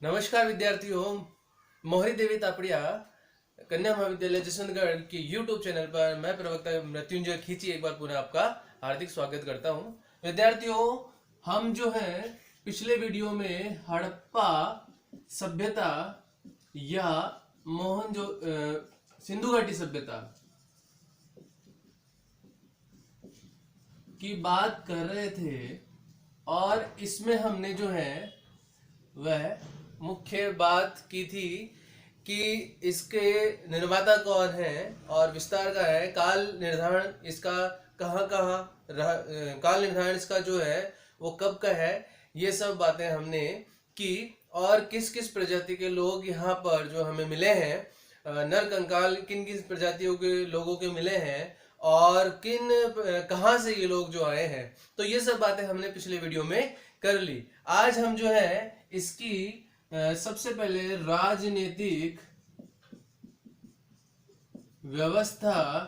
नमस्कार विद्यार्थियों, मोहरी देवी तापड़िया कन्या महाविद्यालय जसवंतगढ़ के यूट्यूब चैनल पर मैं प्रवक्ता मृत्युंजय खींची एक बार पुनः आपका हार्दिक स्वागत करता हूं। विद्यार्थियों, हम जो है पिछले वीडियो में हड़प्पा सभ्यता या सिंधु घाटी सभ्यता की बात कर रहे थे और इसमें हमने जो है वह मुख्य बात की थी कि इसके निर्माता कौन है और विस्तार का है, काल निर्धारण इसका काल निर्धारण इसका जो है वो कब का है, ये सब बातें हमने की। और किस किस प्रजाति के लोग यहाँ पर जो हमें मिले हैं, नर कंकाल किन किन प्रजातियों के लोगों के मिले हैं और कहाँ से ये लोग जो आए हैं, तो ये सब बातें हमने पिछले वीडियो में कर ली। आज हम जो है इसकी सबसे पहले राजनीतिक व्यवस्था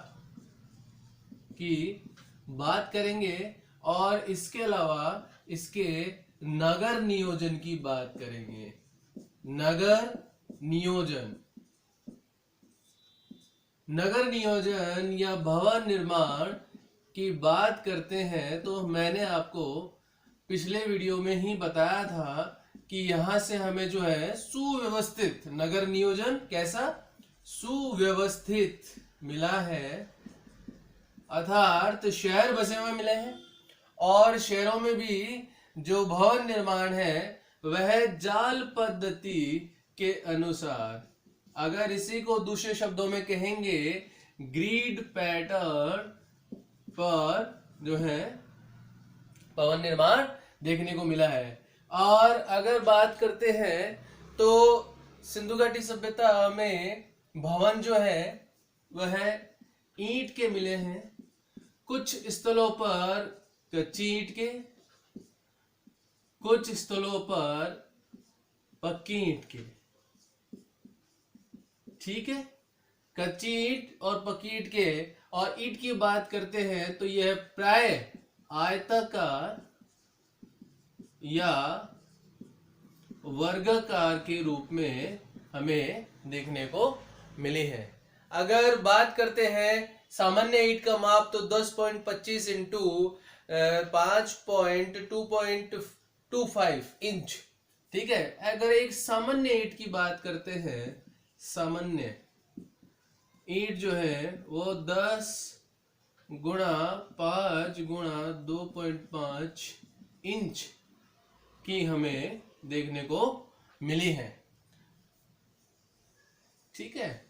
की बात करेंगे और इसके अलावा इसके नगर नियोजन की बात करेंगे। नगर नियोजन या भवन निर्माण की बात करते हैं तो मैंने आपको पिछले वीडियो में ही बताया था कि यहां से हमें जो है सुव्यवस्थित नगर नियोजन कैसा सुव्यवस्थित मिला है, अर्थात शहर बसे हुए मिले हैं और शहरों में भी जो भवन निर्माण है वह जाल पद्धति के अनुसार, अगर इसी को दूसरे शब्दों में कहेंगे ग्रिड पैटर्न पर जो है भवन निर्माण देखने को मिला है। और अगर बात करते हैं तो सिंधु घाटी सभ्यता में भवन जो है वह ईंट के मिले हैं, कुछ स्थलों पर कच्ची ईंट के, कुछ स्थलों पर पक्की ईंट के। ठीक है, कच्ची ईंट और पक्की ईंट के। और ईंट की बात करते हैं तो यह प्राय आयताकार या वर्गाकार के रूप में हमें देखने को मिली है। अगर बात करते हैं सामान्य ईंट का माप तो 10.25 इंटू 5.2.25 इंच। ठीक है, अगर एक सामान्य ईंट की बात करते हैं, सामान्य ईंट जो है वो 10 गुणा 5 गुणा 2.5 इंच की हमें देखने को मिली है। ठीक है,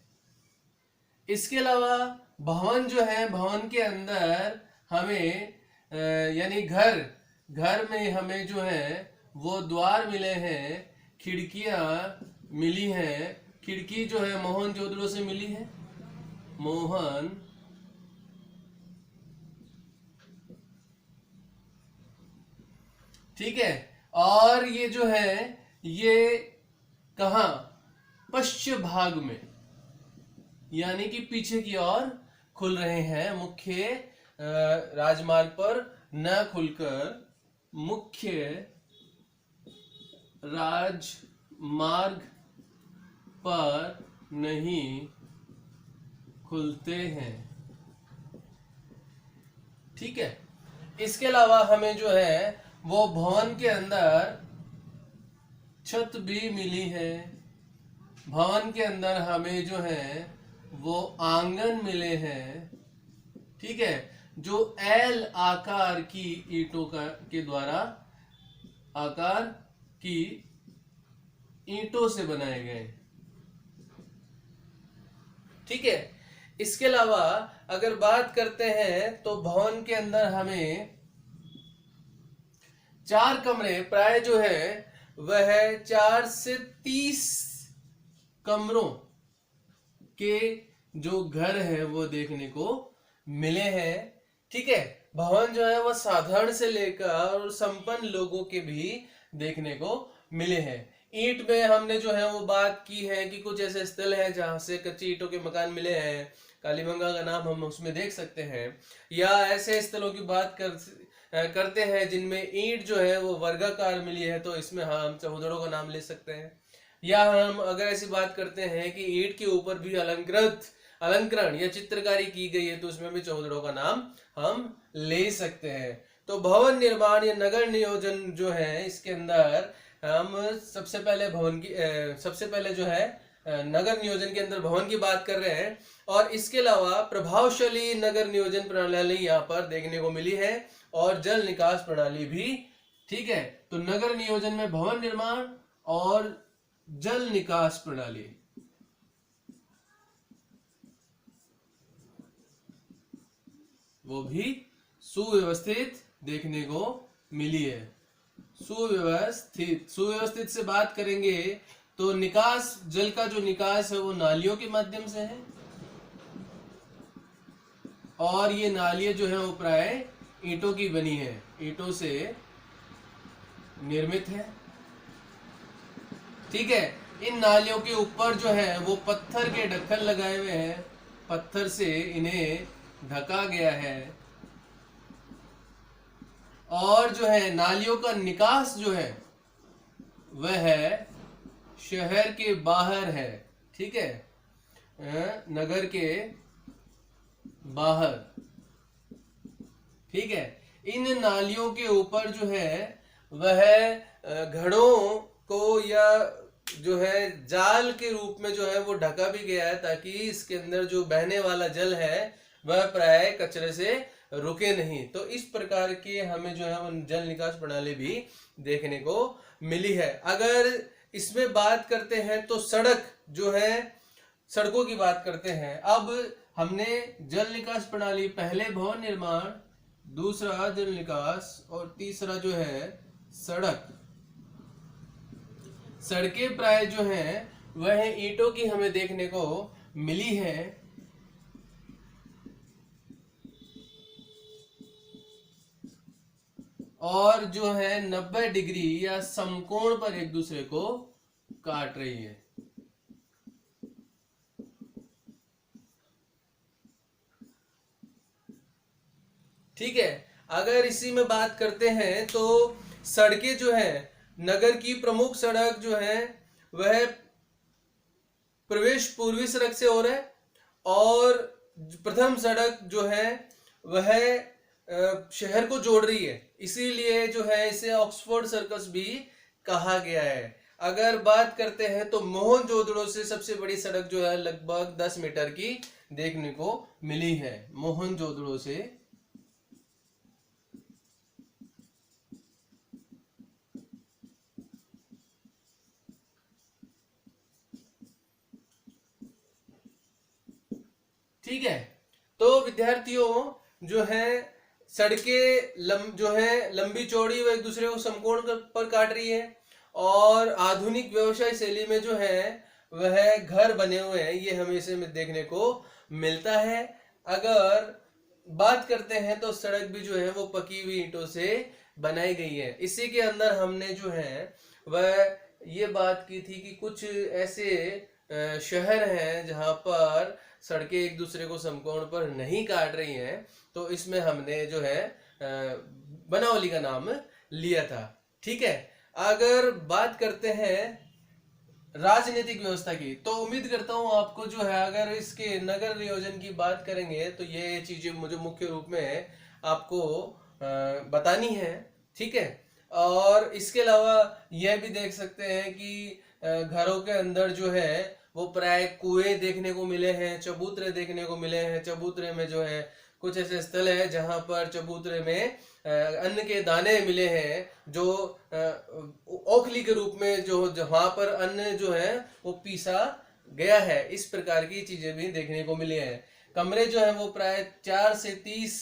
इसके अलावा भवन जो है, भवन के अंदर हमें यानी घर में हमें जो है वो द्वार मिले हैं, खिड़कियां मिली हैं। खिड़की जो है मोहनजोदड़ो से मिली है, ठीक है। और ये जो है ये कहां, पश्चिम भाग में यानी कि पीछे की ओर खुल रहे हैं, मुख्य राजमार्ग पर न खुलकर मुख्य राजमार्ग पर नहीं खुलते हैं। ठीक है, इसके अलावा हमें जो है वो भवन के अंदर छत भी मिली है। भवन के अंदर हमें जो है वो आंगन मिले हैं। ठीक है, जो एल आकार की ईंटों के द्वारा आकार की ईंटों से बनाए गए। ठीक है, इसके अलावा अगर बात करते हैं तो भवन के अंदर हमें 4 कमरे, प्राय जो है वह 4 से 30 कमरों के जो घर है वो देखने को मिले हैं। ठीक है, भवन जो है वह साधारण से लेकर संपन्न लोगों के भी देखने को मिले हैं। ईंट में हमने जो है वो बात की है कि कुछ ऐसे स्थल हैं जहां से कच्ची ईंटों के मकान मिले हैं, कालीबंगा का नाम हम उसमें देख सकते हैं। या ऐसे स्थलों की बात करते हैं जिनमें ईंट जो है वो वर्गाकार मिली है, तो इसमें हम चौहदड़ों का नाम ले सकते हैं। या हम अगर ऐसी बात करते हैं कि ईंट के ऊपर भी अलंकरण या चित्रकारी की गई है, तो उसमें भी चौहदड़ों का नाम हम ले सकते हैं। तो भवन निर्माण या नगर नियोजन जो है, इसके अंदर हम सबसे पहले जो है नगर नियोजन के अंदर भवन की बात कर रहे हैं। और इसके अलावा प्रभावशाली नगर नियोजन प्रणाली यहाँ पर देखने को मिली है, और जल निकास प्रणाली भी। ठीक है, तो नगर नियोजन में भवन निर्माण और जल निकास प्रणाली, वो भी सुव्यवस्थित देखने को मिली है। सुव्यवस्थित से बात करेंगे तो निकास, जल का जो निकास है वो नालियों के माध्यम से है, और ये नालियां जो है वो प्राय ईंटों की बनी है, ईंटों से निर्मित है। ठीक है, इन नालियों के ऊपर जो है वो पत्थर के ढक्कन लगाए हुए हैं, पत्थर से इन्हें ढका गया है। और जो है नालियों का निकास जो है वह है शहर के बाहर है। ठीक है, नगर के बाहर। ठीक है, इन नालियों के ऊपर जो है वह घड़ों को या जो है जाल के रूप में जो है वो ढका भी गया है, ताकि इसके अंदर जो बहने वाला जल है वह प्राय कचरे से रुके नहीं। तो इस प्रकार की हमें जो है वो जल निकास प्रणाली भी देखने को मिली है। अगर इसमें बात करते हैं तो सड़क जो है, सड़कों की बात करते हैं। अब हमने जल निकास प्रणाली, पहले भवन निर्माण, दूसरा जल निकास, और तीसरा जो है सड़क। सड़कें प्राय जो है वह ईंटों की हमें देखने को मिली है, और जो है 90 डिग्री या समकोण पर एक दूसरे को काट रही है। ठीक है, अगर इसी में बात करते हैं तो सड़कें जो है, नगर की प्रमुख सड़क जो है वह प्रवेश पूर्वी सड़क से हो रहा है, और प्रथम सड़क जो है वह शहर को जोड़ रही है, इसीलिए जो है इसे ऑक्सफोर्ड सर्कस भी कहा गया है। अगर बात करते हैं तो मोहनजोदड़ो से सबसे बड़ी सड़क जो है लगभग 10 मीटर की देखने को मिली है, मोहनजोदड़ो से। ठीक है, तो विद्यार्थियों जो है सड़कें जो है लंबी चौड़ी वो एक दूसरे को समकोण पर काट रही है, और आधुनिक व्यवसाय शैली में जो है वह घर बने हुए हैं, ये हमें इसमें देखने को मिलता है। अगर बात करते हैं तो सड़क भी जो है वो पकी हुई ईंटों से बनाई गई है। इसी के अंदर हमने जो है वह ये बात की थी कि कुछ ऐसे शहर हैं जहां पर सड़कें एक दूसरे को समकोण पर नहीं काट रही हैं, तो इसमें हमने जो है बनावली का नाम लिया था। ठीक है, अगर बात करते हैं राजनीतिक व्यवस्था की, तो उम्मीद करता हूं आपको जो है, अगर इसके नगर नियोजन की बात करेंगे तो ये चीजें मुझे मुख्य रूप में आपको बतानी है। ठीक है, और इसके अलावा यह भी देख सकते हैं कि घरों के अंदर जो है वो प्राय कुएं देखने को मिले हैं, चबूतरे देखने को मिले हैं। चबूतरे में जो है कुछ ऐसे स्थल है जहां पर चबूतरे में अन्न के दाने मिले हैं, जो ओखली के रूप में जो वहां पर अन्न जो है वो पीसा गया है। इस प्रकार की चीजें भी देखने को मिली हैं। कमरे जो है वो प्राय 4 से 30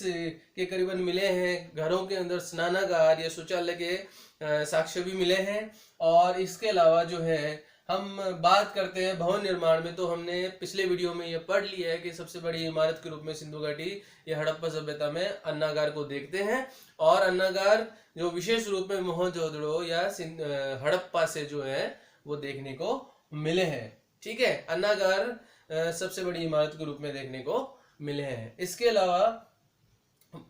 के करीबन मिले हैं। घरों के अंदर स्नानागार या शौचालय के साक्ष्य भी मिले हैं। और इसके अलावा जो है हम बात करते हैं भवन निर्माण में, तो हमने पिछले वीडियो में ये पढ़ लिया है कि सबसे बड़ी इमारत के रूप में सिंधु घाटी या हड़प्पा सभ्यता में अन्नागार को देखते हैं। और अन्नागार जो विशेष रूप में मोहनजोदड़ो या हड़प्पा से जो है वो देखने को मिले हैं। ठीक है, अन्नागार सबसे बड़ी इमारत के रूप में देखने को मिले हैं। इसके अलावा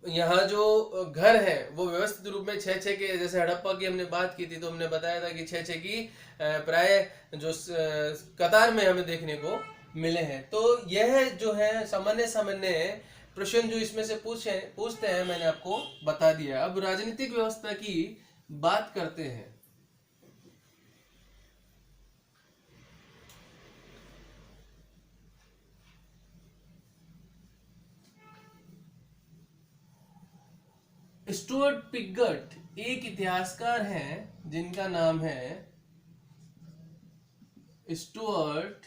यहाँ जो घर है वो व्यवस्थित रूप में छह छह के, जैसे हड़प्पा की हमने बात की थी तो हमने बताया था कि छह छह की प्राय जो कतार में हमें देखने को मिले हैं। तो यह जो है सामान्य सामान्य प्रश्न जो इसमें से पूछते हैं मैंने आपको बता दिया। अब राजनीतिक व्यवस्था की बात करते हैं। स्टुअर्ट पिगट एक इतिहासकार हैं जिनका नाम है स्टुअर्ट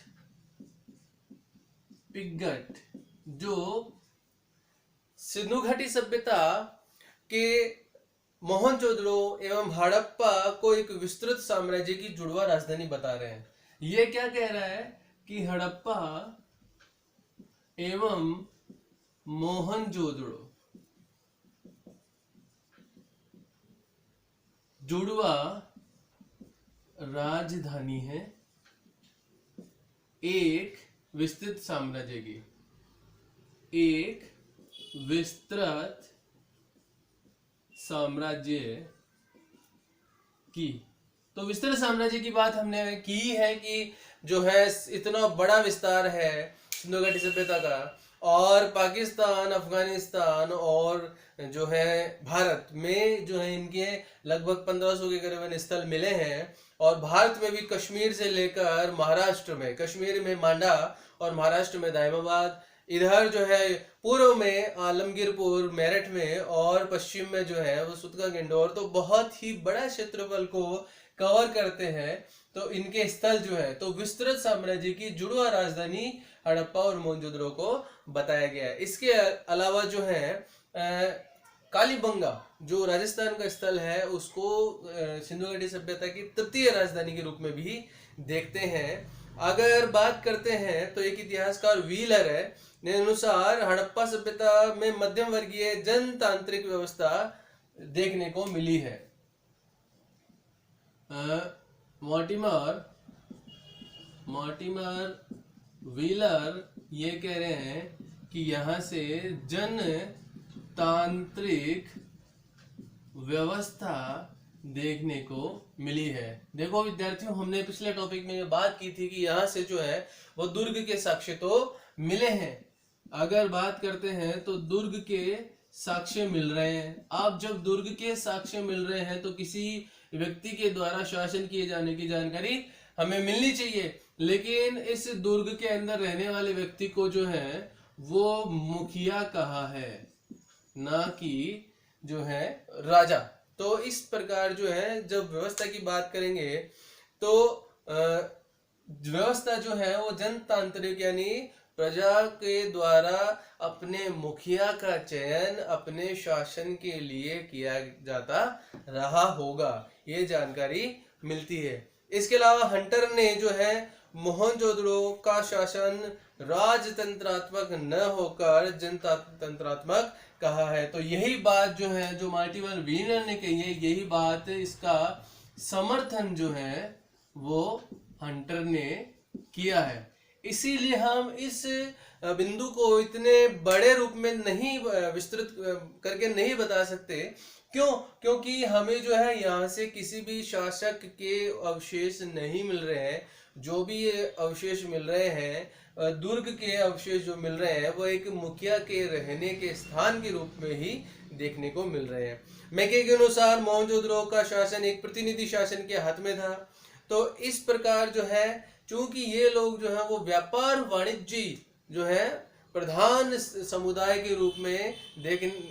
पिगट, जो सिंधु घाटी सभ्यता के मोहनजोदड़ो एवं हड़प्पा को एक विस्तृत साम्राज्य की जुड़वा राजधानी बता रहे हैं। ये क्या कह रहा है कि हड़प्पा एवं मोहनजोदड़ो जुड़वा राजधानी है एक विस्तृत साम्राज्य की, एक विस्तृत साम्राज्य की। तो विस्तृत साम्राज्य की बात हमने की है कि जो है इतना बड़ा विस्तार है सिंधु घाटी सभ्यता का, और पाकिस्तान, अफगानिस्तान और जो है भारत में जो है इनके लगभग 1500 के करीबन स्थल मिले हैं। और भारत में भी कश्मीर से लेकर महाराष्ट्र में, कश्मीर में मांडा और महाराष्ट्र में दाइमाबाद, इधर जो है पूर्व में आलमगीरपुर मेरठ में, और पश्चिम में जो है वो सुतका इंदौर, तो बहुत ही बड़ा क्षेत्रफल को कवर करते हैं। तो इनके स्थल जो है, तो विस्तृत साम्राज्य की जुड़वा राजधानी हड़प्पा और मोहनजोदड़ो को बताया गया है। इसके अलावा जो है कालीबंगा जो राजस्थान का स्थल है उसको सिंधु घाटी सभ्यता की तृतीय राजधानी के रूप में भी देखते हैं। अगर बात करते हैं तो एक इतिहासकार व्हीलर है ने अनुसार हड़प्पा सभ्यता में मध्यम वर्गीय जनतांत्रिक व्यवस्था देखने को मिली है। मॉर्टिमर व्हीलर ये कह रहे हैं कि यहाँ से जनतांत्रिक व्यवस्था देखने को मिली है। देखो विद्यार्थियों, हमने पिछले टॉपिक में बात की थी कि यहाँ से जो है वो दुर्ग के साक्ष्य तो मिले हैं। अगर बात करते हैं तो दुर्ग के साक्ष्य मिल रहे हैं। अब जब दुर्ग के साक्ष्य मिल रहे हैं तो किसी व्यक्ति के द्वारा शासन किए जाने की जानकारी हमें मिलनी चाहिए, लेकिन इस दुर्ग के अंदर रहने वाले व्यक्ति को जो है वो मुखिया कहा है, ना कि जो है राजा। तो इस प्रकार जो है जब व्यवस्था की बात करेंगे तो व्यवस्था जो है वो जनतांत्रिक यानी प्रजा के द्वारा अपने मुखिया का चयन अपने शासन के लिए किया जाता रहा होगा, ये जानकारी मिलती है। इसके अलावा हंटर ने जो है मोहनजोदड़ो का शासन राजतंत्रात्मक न होकर जनतांत्रात्मक कहा है। तो यही बात जो है जो मॉर्टिमर व्हीलर ने कही है, यही बात इसका समर्थन जो है वो हंटर ने किया है। इसीलिए हम इस बिंदु को इतने बड़े रूप में नहीं विस्तृत करके नहीं बता सकते। क्यों? क्योंकि हमें जो है यहाँ से किसी भी शासक के अवशेष नहीं मिल रहे हैं। जो भी ये अवशेष मिल रहे हैं, दुर्ग के अवशेष जो मिल रहे हैं, वो एक मुखिया के रहने के स्थान के रूप में ही देखने को मिल रहे हैं। मैके के अनुसार मोहनजोदड़ो का शासन एक प्रतिनिधि शासन के हाथ में था। तो इस प्रकार जो है चूंकि ये लोग जो है वो व्यापार वाणिज्य जो है प्रधान समुदाय के रूप में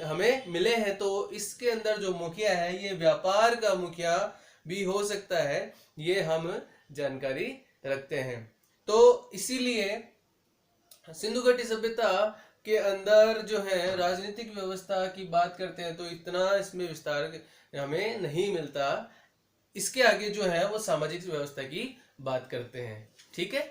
हमें मिले हैं, तो इसके अंदर जो मुखिया है ये व्यापार का मुखिया भी हो सकता है, ये हम जानकारी रखते हैं। तो इसीलिए सिंधु घाटी सभ्यता के अंदर जो है राजनीतिक व्यवस्था की बात करते हैं तो इतना इसमें विस्तार हमें नहीं मिलता। इसके आगे जो है वो सामाजिक व्यवस्था की बात करते हैं। ठीक है।